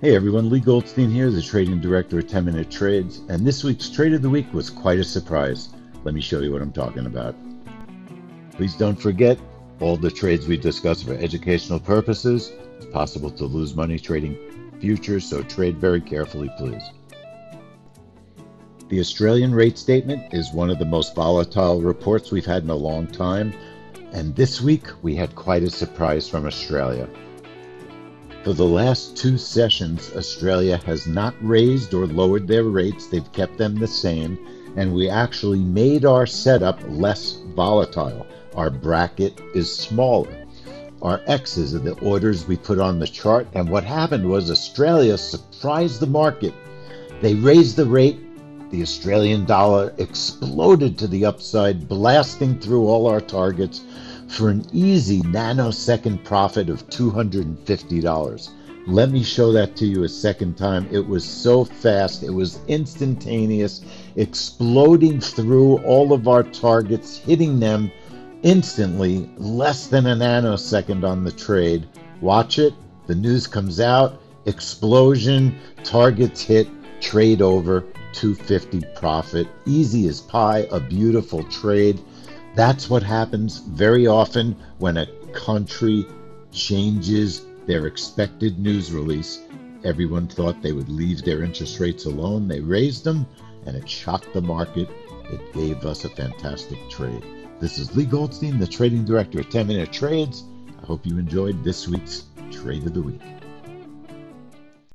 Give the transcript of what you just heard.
Hey everyone, Leigh Goldstein here, the trading director at 10 Minute Trades, and this week's Trade of the Week was quite a surprise. Let me show you what I'm talking about. Please don't forget, all the trades we discuss are for educational purposes. It's possible to lose money trading futures, so trade very carefully, please. The Australian rate statement is one of the most volatile reports we've had in a long time, and this week we had quite a surprise from Australia. For the last two sessions, Australia has not raised or lowered their rates. They've kept them the same, and we actually made our setup less volatile. Our bracket is smaller. Our X's are the orders we put on the chart, and what happened was Australia surprised the market. They raised the rate. The Australian dollar exploded to the upside, blasting through all our targets for an easy nanosecond profit of $250. Let me show that to you a second time. It was so fast, it was instantaneous, exploding through all of our targets, hitting them instantly, less than a nanosecond on the trade. Watch it, the news comes out, explosion, targets hit, trade over, $250 profit, easy as pie, a beautiful trade. That's what happens very often when a country changes their expected news release. Everyone thought they would leave their interest rates alone. They raised them, and it shocked the market. It gave us a fantastic trade. This is Leigh Goldstein, the trading director at 10 Minute Trades. I hope you enjoyed this week's Trade of the Week.